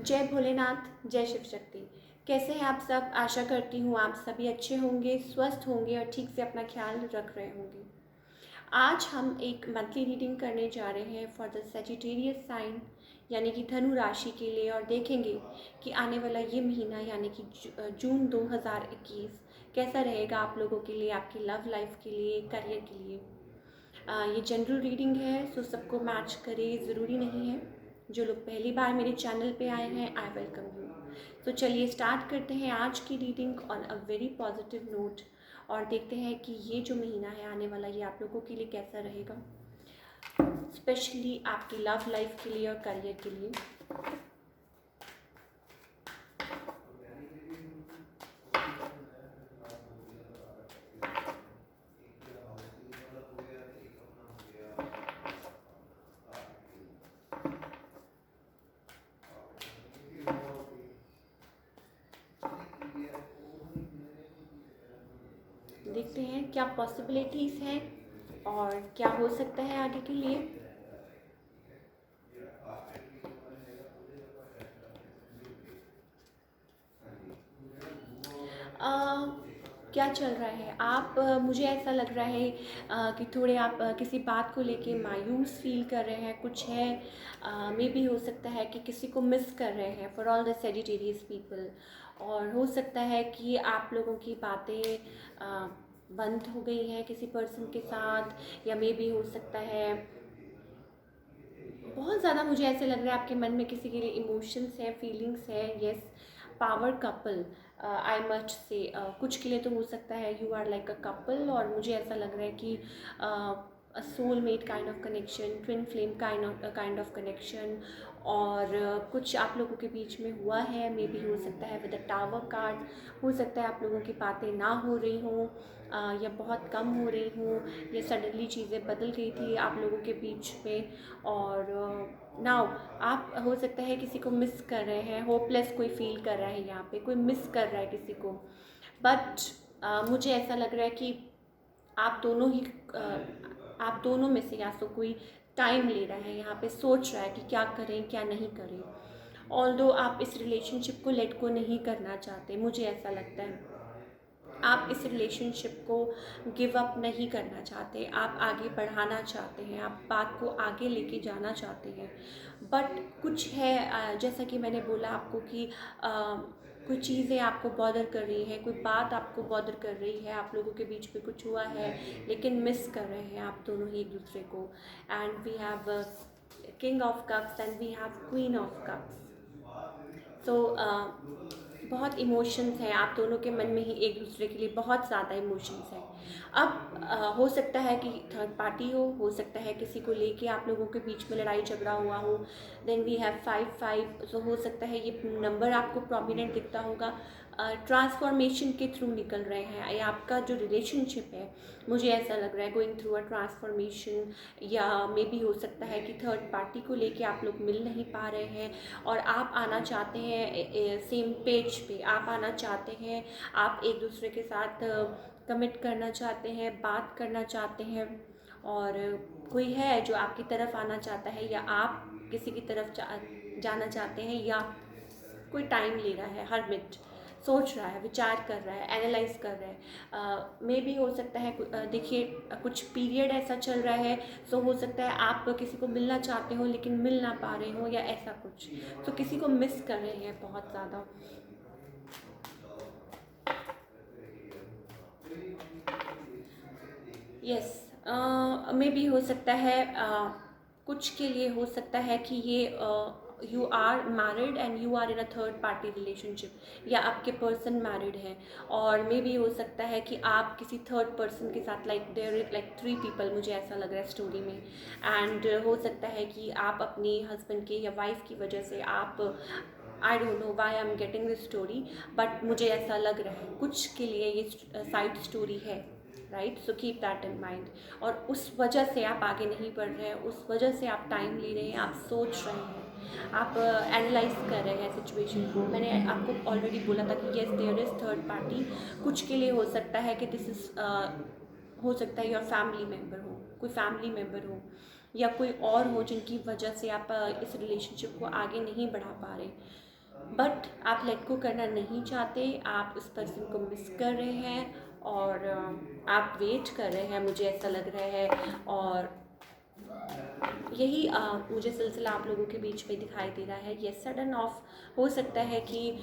जय भोलेनाथ, जय शिव शक्ति। कैसे हैं आप सब? आशा करती हूँ आप सभी अच्छे होंगे, स्वस्थ होंगे और ठीक से अपना ख्याल रख रहे होंगे। आज हम एक मंथली रीडिंग करने जा रहे हैं फॉर द सेजिटेरियस साइन यानी कि धनु राशि के लिए, और देखेंगे कि आने वाला ये महीना यानी कि जून 2021 कैसा रहेगा आप लोगों के लिए, आपकी लव लाइफ के लिए, करियर के लिए। ये जनरल रीडिंग है, सो सबको मैच करे ज़रूरी नहीं है। जो लोग पहली बार मेरे चैनल पे आए हैं, आई वेलकम यू। तो चलिए स्टार्ट करते हैं आज की reading on a very positive note, और देखते हैं कि ये जो महीना है आने वाला, ये आप लोगों के लिए कैसा रहेगा, स्पेशली आपकी लव लाइफ के लिए और करियर के लिए। देखते हैं क्या पॉसिबिलिटीज़ हैं और क्या हो सकता है आगे के लिए। क्या चल रहा है आप, मुझे ऐसा लग रहा है कि थोड़े आप किसी बात को लेके मायूस फील कर रहे हैं, कुछ है। मे बी हो सकता है कि किसी को मिस कर रहे हैं, for all the Sagittarius people. और हो सकता है कि आप लोगों की बातें बंद हो गई हैं किसी पर्सन के साथ, या मे बी हो सकता है बहुत ज़्यादा मुझे ऐसे लग रहा है आपके मन में किसी के लिए इमोशंस है, फीलिंग्स है। Yes, power couple, I must say कुछ के लिए तो हो सकता है you are like a couple, और मुझे ऐसा लग रहा है कि soulmate kind of connection, twin flame kind of connection, और कुछ आप लोगों के बीच में हुआ है। मे बी हो सकता है विद द टावर कार्ड, हो सकता है आप लोगों की बातें ना हो रही हों, या बहुत कम हो रही हों, या सडनली चीज़ें बदल गई थी आप लोगों के बीच में। और नाउ आप हो सकता है किसी को मिस कर रहे हैं, होपलेस कोई फील कर रहा है, यहाँ पे कोई मिस कर रहा है किसी को। बट मुझे ऐसा लग रहा है कि आप दोनों ही आप दोनों में से या तो कोई टाइम ले रहा है, यहाँ पे सोच रहा है कि क्या करें क्या नहीं करें। ऑल्दो आप इस रिलेशनशिप को लेट को नहीं करना चाहते, मुझे ऐसा लगता है आप इस रिलेशनशिप को गिव अप नहीं करना चाहते, आप आगे बढ़ाना चाहते हैं, आप बात को आगे लेके जाना चाहते हैं। बट कुछ है, जैसा कि मैंने बोला आपको कि कुछ चीज़ें आपको बॉदर कर रही हैं, कोई बात आपको बॉदर कर रही है, आप लोगों के बीच में कुछ हुआ है, लेकिन मिस कर रहे हैं आप दोनों ही एक दूसरे को। And we have king of cups and we have queen of cups. So बहुत इमोशंस हैं आप दोनों के मन में ही, एक दूसरे के लिए बहुत ज़्यादा इमोशंस हैं। अब हो सकता है कि थर्ड पार्टी हो सकता है किसी को लेके आप लोगों के बीच में लड़ाई झगड़ा हुआ हो। देन वी हैव 5-5, तो हो सकता है ये नंबर आपको प्रोमिनेंट दिखता होगा। ट्रांसफॉर्मेशन के थ्रू निकल रहे हैं, या आपका जो रिलेशनशिप है, मुझे ऐसा लग रहा है गोइंग थ्रू अ ट्रांसफॉर्मेशन। या मे बी हो सकता है कि थर्ड पार्टी को लेके आप लोग मिल नहीं पा रहे हैं, और आप आना चाहते हैं सेम पेज पे, आप आना चाहते हैं, आप एक दूसरे के साथ कमिट करना चाहते हैं, बात करना चाहते हैं। और कोई है जो आपकी तरफ आना चाहता है, या आप किसी की तरफ जाना चाहते हैं, या कोई टाइम ले रहा है, हर मिनट सोच रहा है, विचार कर रहा है, एनालाइज कर रहा है। मे भी हो सकता है देखिए कुछ पीरियड ऐसा चल रहा है, सो हो सकता है आप किसी को मिलना चाहते हो लेकिन मिल ना पा रहे हो, या ऐसा कुछ, तो किसी को मिस कर रहे हैं बहुत ज़्यादा। यस, मे बी हो सकता है कुछ के लिए हो सकता है कि ये you are married and you are in a third party relationship, या आपके पर्सन मैरिड हैं, और मे बी हो सकता है कि आप किसी थर्ड पर्सन के साथ, like there is like 3 people, मुझे ऐसा लग रहा है स्टोरी में। एंड हो सकता है कि आप अपनी हस्बैंड के या वाइफ की वजह से आप, I don't know why I am getting this story, but मुझे ऐसा लग रहा है कुछ के लिए ये साइड स्टोरी है, right. So keep that in mind. और उस वजह से आप आगे नहीं बढ़ रहे हैं, उस वजह से आप टाइम ले रहे हैं, आप सोच रहे हैं, आप एनालाइज कर रहे हैं सिचुएशन को। मैंने आपको ऑलरेडी बोला था कि yes there is third party. कुछ के लिए हो सकता है कि दिस इज़, हो सकता है योर फैमिली मेम्बर हो, कोई फैमिली मेम्बर हो, या कोई और हो जिनकी वजह से आप इस रिलेशनशिप को आगे नहीं बढ़ा पा रहे। बट आप लेट गो करना नहीं चाहते, आप उस पर्सन को मिस कर रहे हैं और आप वेट कर रहे हैं, मुझे ऐसा लग रहा है। और यही मुझे सिलसिला आप लोगों के बीच में दिखाई दे रहा है। ये सडन ऑफ हो सकता है कि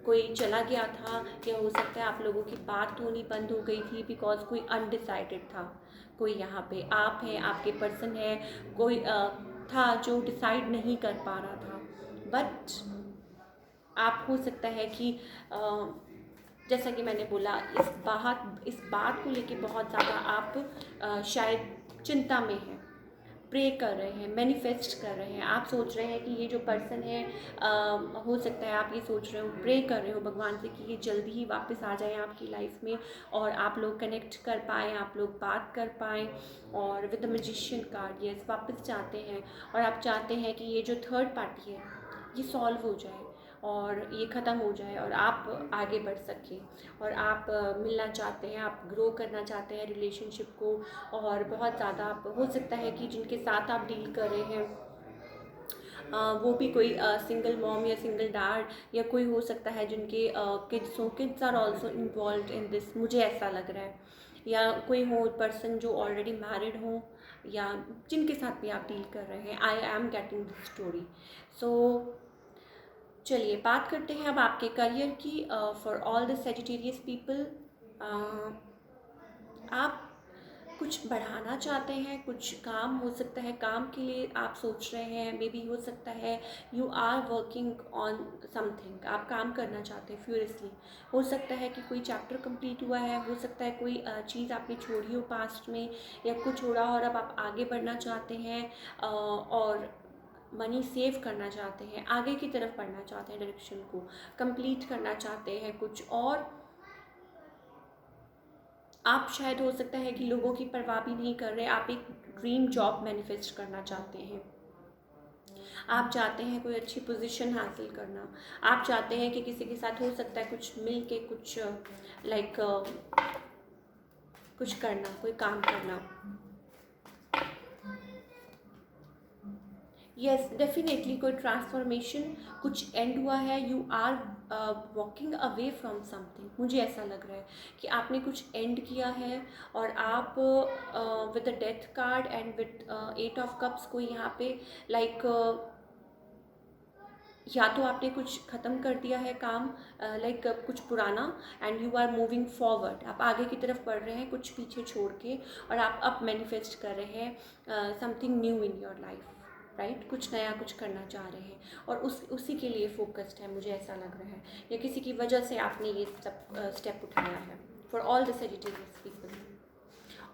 कोई चला गया था, या हो सकता है आप लोगों की बात होनी बंद हो गई थी बिकॉज कोई अनडिसाइडेड था। कोई यहाँ पे आप हैं, आपके पर्सन है, कोई था जो डिसाइड नहीं कर पा रहा था। बट आप हो सकता है कि जैसा कि मैंने बोला, इस बात को लेके बहुत ज़्यादा आप शायद चिंता में हैं, प्रे कर रहे हैं, मैनिफेस्ट कर रहे हैं। आप सोच रहे हैं कि ये जो पर्सन है, हो सकता है आप ये सोच रहे हो, प्रे कर रहे हो भगवान से कि ये जल्दी ही वापस आ जाए आपकी लाइफ में और आप लोग कनेक्ट कर पाएँ, आप लोग बात कर पाएँ। और with the magician card, yes, वापस चाहते हैं। और आप चाहते हैं कि ये जो थर्ड पार्टी है ये सॉल्व हो जाए और ये ख़त्म हो जाए और आप आगे बढ़ सकें। और आप मिलना चाहते हैं, आप ग्रो करना चाहते हैं रिलेशनशिप को। और बहुत ज़्यादा आप, हो सकता है कि जिनके साथ आप डील कर रहे हैं वो भी कोई सिंगल मॉम या सिंगल डैड, या कोई हो सकता है जिनके kids are also involve in this, मुझे ऐसा लग रहा है। या कोई हो पर्सन जो ऑलरेडी मैरिड हो, या जिनके साथ भी आप डील कर रहे हैं। I am getting this story. So चलिए बात करते हैं अब आपके करियर की। For all the Sagittarius people, आप कुछ बढ़ाना चाहते हैं, कुछ काम हो सकता है, काम के लिए आप सोच रहे हैं, मे बी हो सकता है you are working on something, आप काम करना चाहते हैं फ्यूरियसली। हो सकता है कि कोई चैप्टर कंप्लीट हुआ है, हो सकता है कोई चीज़ आपने छोड़ी हो पास्ट में, या कुछ छोड़ा और अब आप आगे बढ़ना चाहते हैं और मनी सेव करना चाहते हैं, आगे की तरफ बढ़ना चाहते हैं, डायरेक्शन को कंप्लीट करना चाहते हैं कुछ। और आप शायद, हो सकता है कि लोगों की परवाह भी नहीं कर रहे, आप एक ड्रीम जॉब मैनिफेस्ट करना चाहते हैं। आप चाहते हैं कोई अच्छी पोजीशन हासिल करना, आप चाहते हैं कि किसी के साथ हो सकता है कुछ मिल के कुछ लाइक कुछ करना, कोई काम करना। यस, डेफिनेटली कोई ट्रांसफॉर्मेशन, कुछ एंड हुआ है, you are walking away from something. मुझे ऐसा लग रहा है कि आपने कुछ एंड किया है और आप with the death card and with 8 of cups को यहाँ पे लाइक या तो आपने कुछ ख़त्म कर दिया है काम, लाइक कुछ पुराना, and you are moving forward, आप आगे की तरफ बढ़ रहे हैं कुछ पीछे छोड़ के, और आप अब मैनिफेस्ट कर रहे हैं something new in your life, right. कुछ नया कुछ करना चाह रहे हैं और उसी के लिए फोकस्ड है, मुझे ऐसा लग रहा है, या किसी की वजह से आपने ये स्टेप उठाया है। For all the Sagittarius people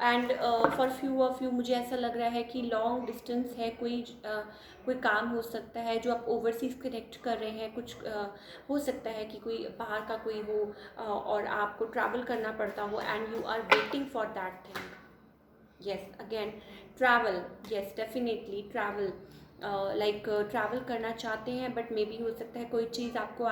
and for few of you, मुझे ऐसा लग रहा है कि लॉन्ग डिस्टेंस है, कोई काम हो सकता है जो आप ओवरसीज़ कनेक्ट कर रहे हैं, कुछ हो सकता है कि कोई बाहर का कोई हो और आपको ट्रैवल करना पड़ता हो and you are waiting for that thing. Yes, again travel, yes definitely travel, like travel करना चाहते हैं, बट मे बी हो सकता है कोई चीज़ आपको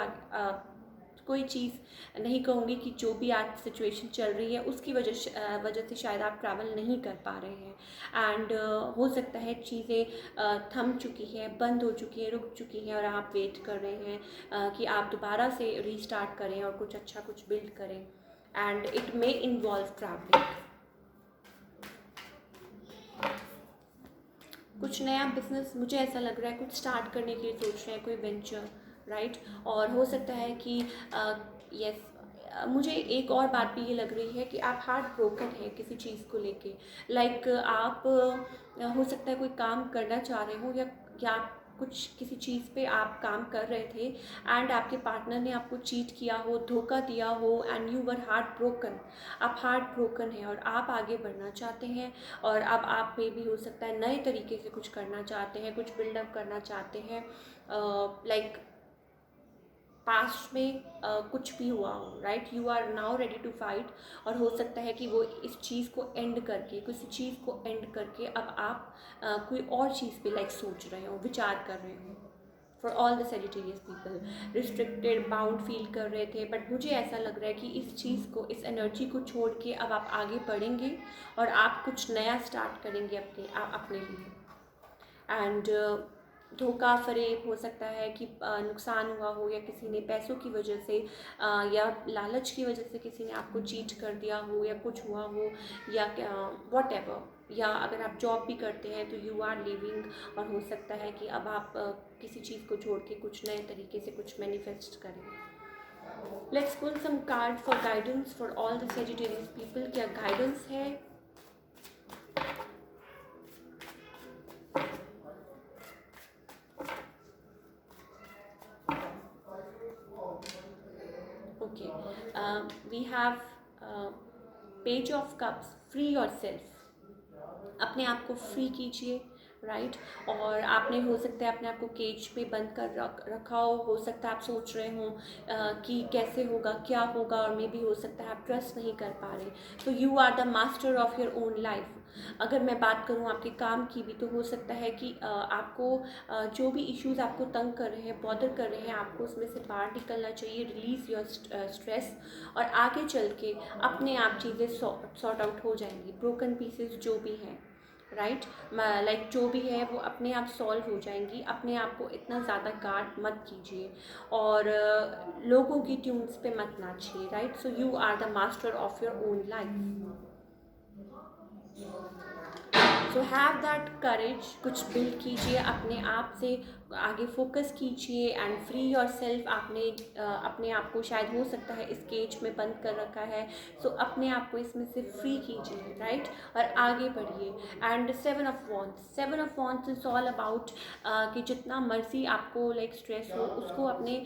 कोई चीज़, नहीं कहूँगी कि जो भी आज सिचुएशन चल रही है उसकी वजह से शायद आप ट्रैवल नहीं कर पा रहे हैं। एंड हो सकता है चीज़ें थम चुकी है, बंद हो चुकी है, रुक चुकी हैं, और आप वेट कर रहे हैं कि आप दोबारा से रीस्टार्ट करें और कुछ अच्छा कुछ बिल्ड करें। And it may involve travelling, कुछ नया बिजनेस, मुझे ऐसा लग रहा है कुछ स्टार्ट करने के लिए सोच रहे हैं, कोई वेंचर, राइट। और हो सकता है कि यस, मुझे एक और बात भी ये लग रही है कि आप हार्ट ब्रोकन हैं किसी चीज़ को लेके, लाइक आप हो सकता है कोई काम करना चाह रहे हो, या आप कुछ किसी चीज़ पे आप काम कर रहे थे एंड आपके पार्टनर ने आपको चीट किया हो, धोखा दिया हो, and you were heart broken, आप हार्ट ब्रोकन हैं और आप आगे बढ़ना चाहते हैं। और अब आप में भी हो सकता है नए तरीके से कुछ करना चाहते हैं, कुछ बिल्डअप करना चाहते हैं, लाइक पास्ट में कुछ भी हुआ हो, right, you are now ready to fight. और हो सकता है कि वो इस चीज़ को एंड करके, किसी चीज़ को एंड करके अब आप कोई और चीज़ पे लाइक सोच रहे हो, विचार कर रहे हो। For all the Sagittarius people, restricted bound feel कर रहे थे, बट मुझे ऐसा लग रहा है कि इस चीज़ को, इस एनर्जी को छोड़ के अब आप आगे बढ़ेंगे और आप कुछ नया स्टार्ट करेंगे अपने लिए। एंड धोखा फ़रेब हो सकता है कि नुकसान हुआ हो, या किसी ने पैसों की वजह से या लालच की वजह से किसी ने आपको चीट कर दिया हो, या कुछ हुआ हो, या व्हाटएवर। या अगर आप जॉब भी करते हैं तो यू आर लिविंग, और हो सकता है कि अब आप किसी चीज़ को छोड़ के कुछ नए तरीके से कुछ मैनिफेस्ट करें। Let's pull some card for guidance for all the Sagittarius people. क्या गाइडेंस है? Okay, we have page of cups. Free yourself, अपने आप को फ्री कीजिए, राइट। और आपने हो सकता है अपने आप को केज में बंद कर रखा हो सकता है आप सोच रहे हो कि कैसे होगा, क्या होगा, और मे भी हो सकता है आप ट्रस्ट नहीं कर पा रहे। तो you are the master of your own life. अगर मैं बात करूँ आपके काम की भी, तो हो सकता है कि आपको जो भी इश्यूज़ आपको तंग कर रहे हैं, बॉदर कर रहे हैं, आपको उसमें से बाहर निकलना चाहिए। रिलीज़ योर स्ट्रेस, और आगे चल के अपने आप चीज़ें सॉर्ट आउट हो जाएंगी। ब्रोकन पीसेस जो भी हैं, राइट, लाइक जो भी है वो अपने आप सॉल्व हो जाएंगी। अपने आप को इतना ज़्यादा गार्ड मत कीजिए, और लोगों की ट्यून्स पे मत नाचिए, right. So you are the master of your own life. So have that courage. कुछ बिल्ड कीजिए अपने आप से, आगे फोकस कीजिए एंड फ्री योर सेल्फ। आपने अपने आप को शायद हो सकता है इस केज में बंद कर रखा है, सो अपने आप को इसमें से फ्री कीजिए, राइट, और आगे बढ़िए। And seven of wants is all about कि जितना मर्जी आपको लाइक स्ट्रेस हो, उसको अपने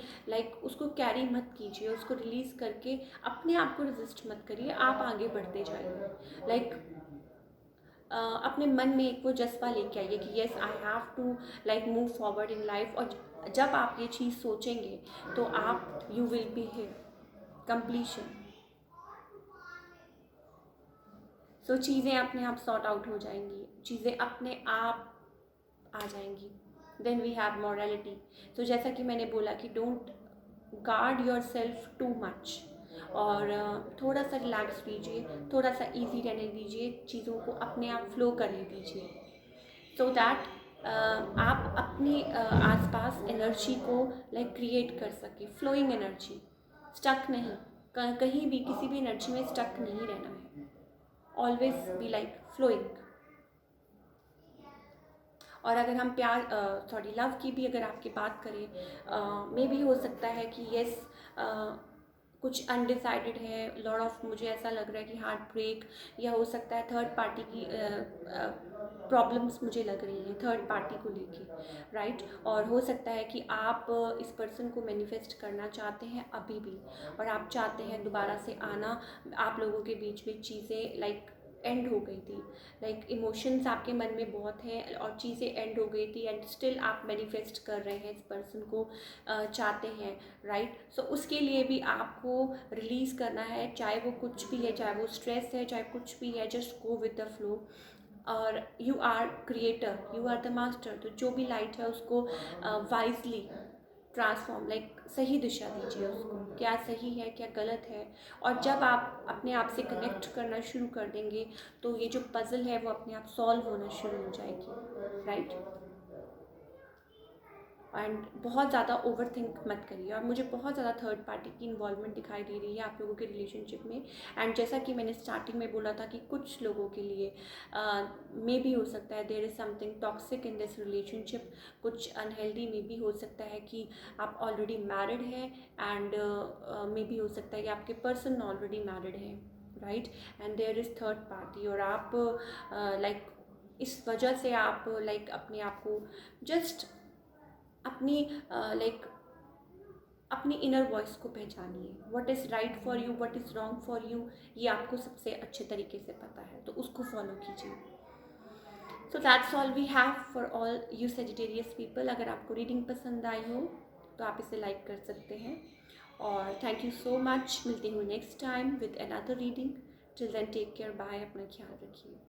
उसको कैरी मत कीजिए, उसको रिलीज़ करके अपने आप को रेजिस्ट मत करिए, आप आगे बढ़ते जाइए। अपने मन में एक वो जज्बा लेके आइए कि yes I have to like move forward in life. और जब आप ये चीज़ सोचेंगे तो आप you will be here completion. So चीज़ें अपने आप सॉर्ट आउट हो जाएंगी, चीज़ें अपने आप आ जाएंगी। Then we have morality. तो जैसा कि मैंने बोला कि don't guard yourself too much, और थोड़ा सा रिलैक्स कीजिए, थोड़ा सा इजी रहने दीजिए, चीज़ों को अपने आप फ्लो करने दीजिए, सो दैट आप अपनी आसपास एनर्जी को लाइक क्रिएट कर सके, फ्लोइंग एनर्जी। स्टक नहीं, कहीं भी किसी भी एनर्जी में स्टक नहीं रहना है, ऑलवेज बी लाइक फ्लोइंग। और अगर हम लव की भी अगर आपकी बात करें, मे भी हो सकता है कि येस कुछ अनडिसाइडेड है, लॉट ऑफ, मुझे ऐसा लग रहा है कि हार्ट ब्रेक, या हो सकता है थर्ड पार्टी की प्रॉब्लम्स मुझे लग रही हैं थर्ड पार्टी को लेके, राइट। और हो सकता है कि आप इस पर्सन को मैनिफेस्ट करना चाहते हैं अभी भी, और आप चाहते हैं दोबारा से आना। आप लोगों के बीच में चीज़ें लाइक एंड हो गई थी, लाइक इमोशंस आपके मन में बहुत हैं और चीज़ें एंड हो गई थी, एंड स्टिल आप मैनिफेस्ट कर रहे हैं इस पर्सन को, चाहते हैं, राइट। सो उसके लिए भी आपको रिलीज़ करना है, चाहे वो कुछ भी है, चाहे वो स्ट्रेस है, चाहे कुछ भी है, just go with the flow. और you are creator, you are the master. तो जो भी लाइट है उसको वाइजली ट्रांसफॉर्म, लाइक सही दिशा दीजिए उसको, क्या सही है क्या गलत है। और जब आप अपने आप से कनेक्ट करना शुरू कर देंगे तो ये जो पज़ल है वो अपने आप सॉल्व होना शुरू हो जाएगी, राइट। एंड बहुत ज़्यादा ओवर थिंक मत करिए। और मुझे बहुत ज़्यादा थर्ड पार्टी की इन्वॉल्वमेंट दिखाई दे रही है आप लोगों के रिलेशनशिप में। एंड जैसा कि मैंने स्टार्टिंग में बोला था कि कुछ लोगों के लिए मे भी हो सकता है there is something toxic in this relationship, कुछ अनहेल्दी मे भी हो सकता है कि आप ऑलरेडी मैरिड हैं, एंड मे भी हो सकता है कि आपके पर्सन ऑलरेडी मैरिड है, right. And there is third party, और आप लाइक इस वजह से आप लाइक अपने आप को जस्ट अपनी लाइक अपनी इनर वॉइस को पहचानिए। What is right for you, what is wrong for you, ये आपको सबसे अच्छे तरीके से पता है, तो उसको फॉलो कीजिए। So that's all we have for all you Sagittarius people. अगर आपको रीडिंग पसंद आई हो तो आप इसे लाइक कर सकते हैं, और थैंक यू सो मच। मिलते हैं next time with another reading. Till then take care, bye, अपना ख्याल रखिए।